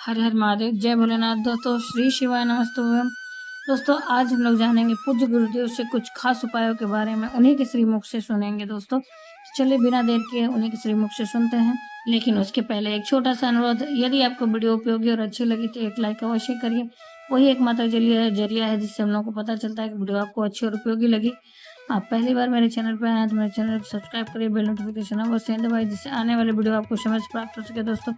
हर हर महादेव, जय भोलेनाथ। दोस्तों, श्री शिवाय नमस्तुभ्यम। दोस्तों, आज हम लोग जानेंगे पूज्य गुरुदेव से कुछ खास उपायों के बारे में, उन्हीं के श्रीमुख से सुनेंगे। दोस्तों, चलिए बिना देर किए उन्हीं के श्रीमुख से सुनते हैं। लेकिन उसके पहले एक छोटा सा अनुरोध, यदि आपको वीडियो उपयोगी और अच्छी लगी तो एक लाइक अवश्य करिए। वही एकमात्र जरिया है जिससे हम लोग को पता चलता है कि वीडियो आपको अच्छी और उपयोगी लगी। आप पहली बार मेरे चैनल पर आए हैं तो मेरे चैनल को सब्सक्राइब करिए, बेल नोटिफिकेशन अवश्य दबाइए जिससे आने वाले वीडियो आपको समय से प्राप्त हो सके। दोस्तों,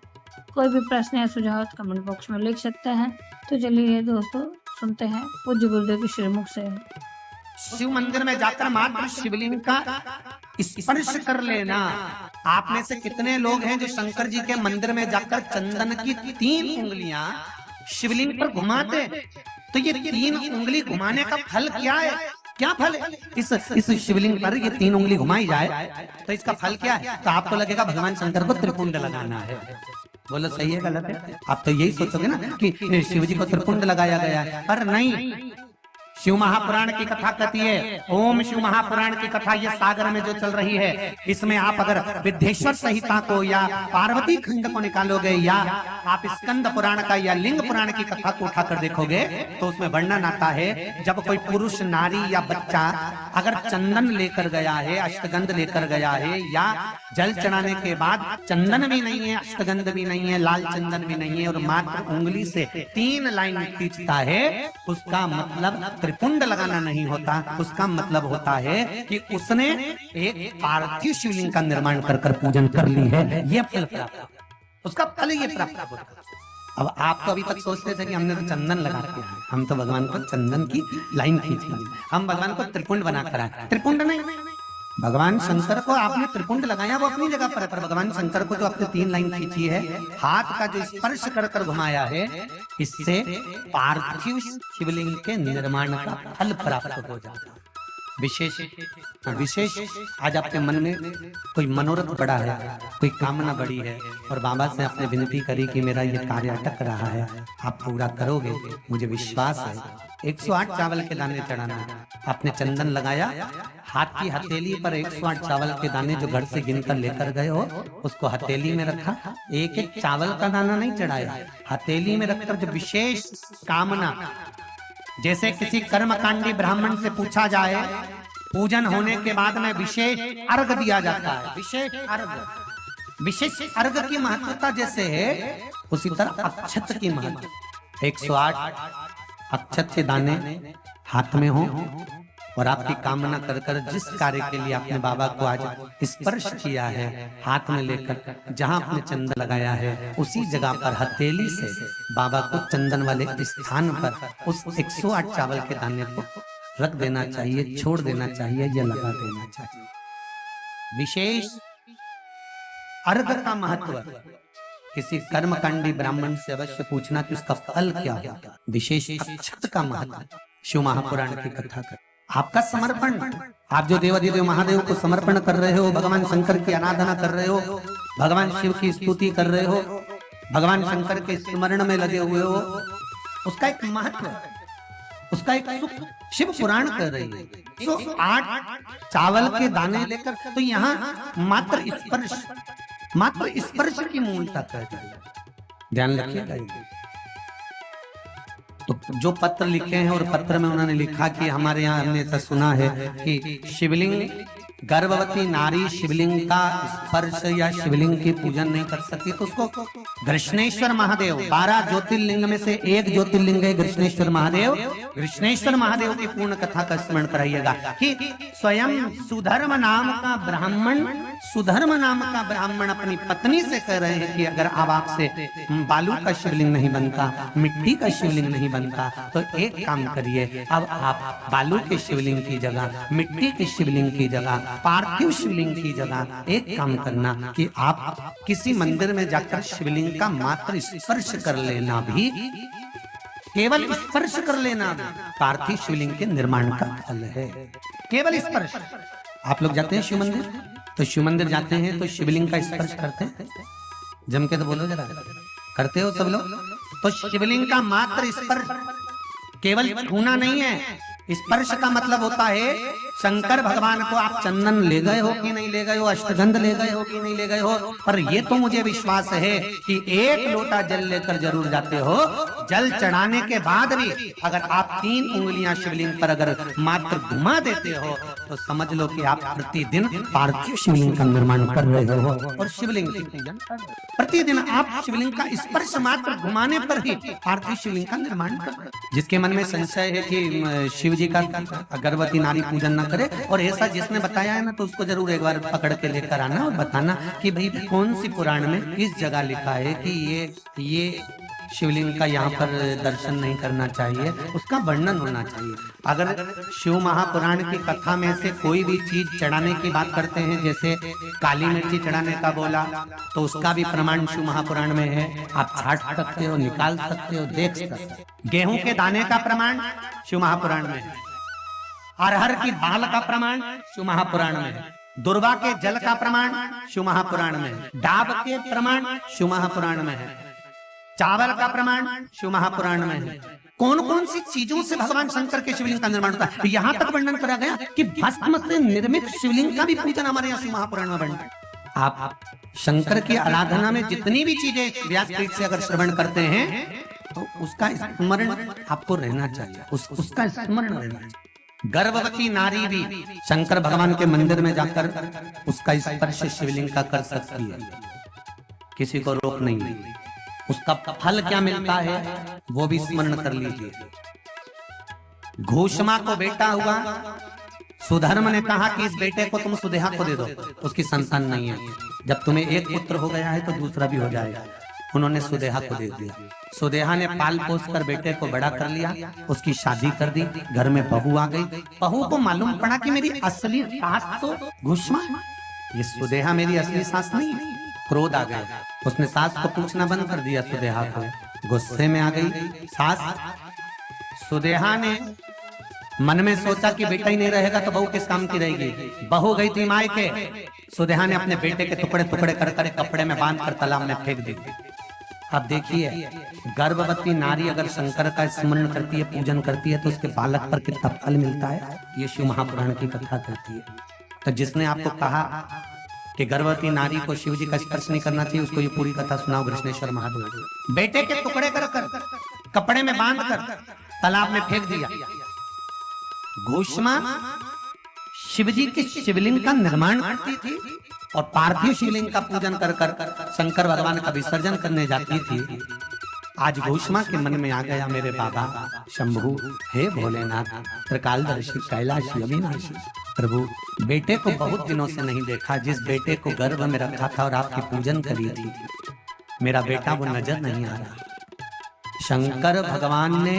कोई भी प्रश्न या सुझाव तो कमेंट बॉक्स में लिख सकते हैं। तो चलिए दोस्तों, सुनते हैं पूज्य गुरुदेव के श्रीमुख से। शिव मंदिर में जाकर मात्र शिवलिंग का स्पर्श कर लेना। आप में से कितने लोग हैं जो शंकर जी के मंदिर में जाकर चंदन की 3 उंगलियां शिवलिंग पर घुमाते हैं? तो ये 3 उंगली घुमाने का फल क्या है? क्या फल है? इस शिवलिंग पर ये 3 उंगली घुमाई जाए तो इसका फल क्या है? तो आपको लगेगा भगवान शंकर को त्रिपुंड लगाना है। बोलो सही है गलत है? आप तो यही सोचोगे ना कि शिव जी को त्रिपुंड लगाया गया है, पर नहीं। शिव महापुराण की कथा कहती है, ओम शिव महापुराण की कथा ये सागर में जो चल रही है, इसमें आप अगर विद्धेश्वर संहिता को या पार्वती खंड को निकालोगे या आप स्कंद पुराण का या लिंग पुराण की कथा को उठाकर देखोगे तो उसमें वर्णन आता है, जब कोई पुरुष, नारी या बच्चा अगर चंदन लेकर गया है, अष्टगंध लेकर गया है, या जल चढ़ाने के बाद चंदन भी नहीं है, अष्टगंध भी नहीं है, लाल चंदन भी नहीं है, और मात्र उंगली से 3 लाइन खींचता है, उसका मतलब त्रिपुंड लगाना नहीं होता। उसका मतलब होता है कि उसने एक पार्थिव शिवलिंग का निर्माण कर पूजन कर ली है। यह फल प्राप्त, उसका फल ये प्राप्त होता है। अब आप तो अभी तक सोचते थे कि हमने तो चंदन लगा के आए, हम तो भगवान को चंदन की लाइन खींची, हम भगवान को त्रिपुंड बनाकर आए। त्रिपुंड नहीं, भगवान शंकर को आपने त्रिपुंड लगाया वो अपनी जगह पर है, पर भगवान शंकर को जो आपने 3 लाइन खींची है, हाथ का जो स्पर्श कर घुमाया है, इससे पार्थिव शिवलिंग के निर्माण का फल प्राप्त हो जाता है। विशेष आज आपके मन में कोई मनोरथ बड़ा है, कोई कामना बड़ी है, और बाबा से आपने विनती करी कि मेरा ये कार्य अटक रहा है, आप पूरा करोगे, मुझे विश्वास है। 108 चावल के दाने चढ़ाना है। आपने चंदन लगाया, हाथ की हथेली पर 108 चावल के दाने जो घर से गिनकर लेकर गए हो, उसको हथेली में रखा। एक एक चावल का दाना नहीं चढ़ाया, हथेली में रखकर जो विशेष कामना, जैसे किसी कर्मकांडी ब्राह्मण से पूछा जाए, पूजन होने के बाद में विशेष अर्घ दिया जाता है। विशेष अर्घ की महत्वता जैसे है, उसी तरह अक्षत की महत्व। 108 अक्षत के दाने हाथ में हो, और आपकी कामना कर जिस कार्य के लिए आपने बाबा को आज स्पर्श किया है, हाथ में लेकर जहां आपने चंदन लगाया है, उसी जगह पर हथेली से बाबा को चंदन वाले स्थान पर उस 108 चावल के दाने को रख देना चाहिए, छोड़ देना चाहिए या लगा देना चाहिए। विशेष अर्घ का महत्व किसी कर्मकांडी ब्राह्मण से अवश्य पूछना कि उसका फल क्या है। विशेष अक्षत का महत्व शिव महापुराण की कथा कर। आपका समर्पण, आप जो देवाधिदेव महादेव को समर्पण कर रहे हो, भगवान शंकर की आराधना कर रहे हो, भगवान शिव की स्तुति कर रहे हो, भगवान शंकर के स्मरण में लगे हुए हो, उसका एक महत्व, उसका एक सुख शिव पुराण कर रही है। 108 चावल के दाने लेकर, तो यहाँ मात्र स्पर्श की मूलता कर रही है। ध्यान रखिएगा। तो जो पत्र लिखे हैं, और पत्र में उन्होंने लिखा कि हमारे यहाँ हमने ऐसा सुना है कि शिवलिंग, गर्भवती नारी शिवलिंग का स्पर्श या शिवलिंग की पूजन नहीं कर सकती, तो उसको कृष्णेश्वर महादेव, 12 ज्योतिर्लिंग में से एक ज्योतिर्लिंग है कृष्णेश्वर महादेव। कृष्णेश्वर महादेव की पूर्ण कथा का स्मरण कराइएगा कि स्वयं सुधर्म नाम का ब्राह्मण अपनी पत्नी से कह रहे हैं कि अगर अब आपसे बालू का शिवलिंग नहीं बनता, मिट्टी का शिवलिंग नहीं बनता, तो एक काम करिए, अब आप बालू के शिवलिंग की जगह, मिट्टी के शिवलिंग की जगह, पार्थिव शिवलिंग की जगह एक काम करना कि आप किसी मंदिर में जाकर शिवलिंग का मात्र स्पर्श कर लेना, भी केवल स्पर्श कर लेना पार्थिव शिवलिंग के निर्माण का फल है। केवल स्पर्श। आप लोग जाते हैं शिव मंदिर, तो शिव मंदिर जाते हैं तो शिवलिंग का स्पर्श करते हैं, जम के तो बोलो जरा, करते हो सब लोग? तो शिवलिंग का मात्र स्पर्श, केवल छूना नहीं है। स्पर्श का मतलब होता है शंकर भगवान को आप चंदन ले गए हो कि नहीं ले गए हो, अष्टगंध ले गए हो कि नहीं ले गए हो, पर ये तो मुझे विश्वास है कि एक लोटा जल लेकर जरूर जाते हो। जल चढ़ाने के बाद भी अगर आप 3 उंगलियां शिवलिंग पर अगर मात्र घुमा देते हो तो समझ लो कि आप प्रतिदिन पार्थिव शिवलिंग का निर्माण कर रहे हो और शिवलिंग की पूजन कर रहे हो। प्रतिदिन आप शिवलिंग का स्पर्श मात्र घुमाने पर ही पार्थिव शिवलिंग का निर्माण कर रहे हो। जिसके मन में संशय है कि शिव जी का गर्भवती नारी पूजन न करे, और ऐसा जिसने बताया है ना, तो उसको जरूर एक बार पकड़ के लेकर आना और बताना कि भाई कौन सी पुराण में किस जगह लिखा है कि ये शिवलिंग का यहाँ पर दर्शन नहीं करना चाहिए, उसका वर्णन होना चाहिए। अगर शिव महापुराण की कथा में से कोई भी चीज चढ़ाने की बात करते हैं, जैसे काली मिर्ची चढ़ाने का बोला, तो उसका भी प्रमाण शिव महापुराण में है। आप छाट सकते हो, निकाल सकते हो, देख सकते हो। गेहूं के दाने का प्रमाण शिव महापुराण में है। अरहर की दाल का प्रमाण शिव महापुराण में है। दुर्वा के जल का प्रमाण शिव महापुराण में है। डाब के प्रमाण शिव महापुराण में है। चावल का प्रमाण शिव महापुराण में है। कौन कौन सी चीजों से भगवान शंकर के शिवलिंग का निर्माण होता है, यहाँ तक वर्णन करा गया कि भस्म से निर्मित शिवलिंग का भी पूजन हमारे यहाँ शिव महापुराण में वर्णन। आप शंकर की आराधना में जितनी भी चीजें व्यासपीठ से अगर श्रवण करते हैं तो उसका स्मरण आपको रहना चाहिए, उसका स्मरण रहना चाहिए। गर्भवती नारी भी शंकर भगवान के मंदिर में जाकर उसका स्पर्श शिवलिंग का कर सकती है, किसी को रोक नहीं है। उसका फल क्या मिलता है वो भी स्मरण कर लीजिए। घोषमा को बेटा हुआ, सुधर्म ने कहा कि इस बेटे को तुम सुदेहा को दे दो, उसकी संतान नहीं है। जब तुम्हें एक पुत्र हो गया है तो दूसरा भी हो जाएगा। उन्होंने सुदेहा को दे दिया। सुदेहा ने पाल पोस कर बेटे को बड़ा कर लिया, उसकी शादी कर दी, घर में बहू आ गई। बहू को मालूम पड़ा कि मेरी असली सास तो घोषमा है, ये सुदेहा मेरी असली सास नहीं है। क्रोध आ गया, उसने सास को पूछना बंद कर दिया सुदेहा को। गुस्से में आ गई सास। सुदेहा ने मन में सोचा कि बेटा ही नहीं रहेगा तो बहू किस काम की रहेगी। बहू गई थी मायके। सुदेहा ने अपने बेटे के टुकड़े टुकड़े कर कर कपड़े में बांध कर तालाब में फेंक दी। अब देखिए, गर्भवती नारी अगर शंकर का स्मरण करती है, पूजन करती है, तो उसके बालक पर कितना फल मिलता है, ये शिव महापुराण की कथा कहती है। तो जिसने आपको कहा कि गर्भवती नारी को शिव जी का स्पर्श नहीं करना चाहिए, उसको ये पूरी कथा सुनाओ घृष्णेश्वर महादेव। बेटे के टुकड़े कर कपड़े में बांध कर तालाब में फेंक दिया। घोषमा शिव जी के शिवलिंग का निर्माण करती थी और पार्थिव शिवलिंग का पूजन कर कर शंकर भगवान का विसर्जन करने जाती थी। आज घोषमा के मन में आ गया, मेरे बाबा शंभु, हे भोलेनाथ, त्रिकालदर्शी, कैलाशी, अविनाशी प्रभु, बेटे को बहुत दिनों से नहीं देखा। जिस बेटे को गर्भ में रखा था और आपकी पूजन करी थी, मेरा बेटा वो नजर नहीं आ रहा। शंकर भगवान ने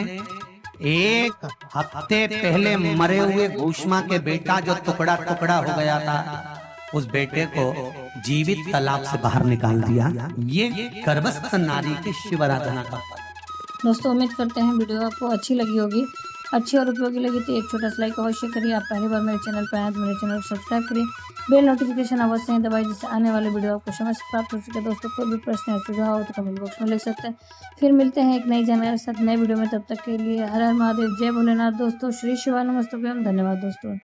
एक हफ्ते पहले मरे हुए घोषमा के बेटा जो टुकड़ा टुकड़ा हो गया था, उस बेटे को जीवित तालाब से बाहर निकाल दिया। ये गर्भस्थ नारी की शिव आराधना का फल। दोस्तों, उम्मीद करते हैं वीडियो आपको अच्छी लगी होगी। अच्छी और उपयोगी लगी तो एक छोटा सा लाइक अवश्य करिए। आप पहली बार मेरे चैनल पर आए तो मेरे चैनल को सब्सक्राइब करिए। बेल नोटिफिकेशन अवश्य ही दबाइए, जिससे आने वाले वीडियो आपको समय से प्राप्त हो सके। दोस्तों, कोई भी प्रश्न या सुझाव हो तो कमेंट बॉक्स में लिख सकते हैं। फिर मिलते हैं एक नई जानकारी के साथ नए वीडियो में। तब तक के लिए हर हर महादेव, जय भोलेनाथ। दोस्तों, श्री शिवाय नमस्तुभ्यम। धन्यवाद दोस्तों।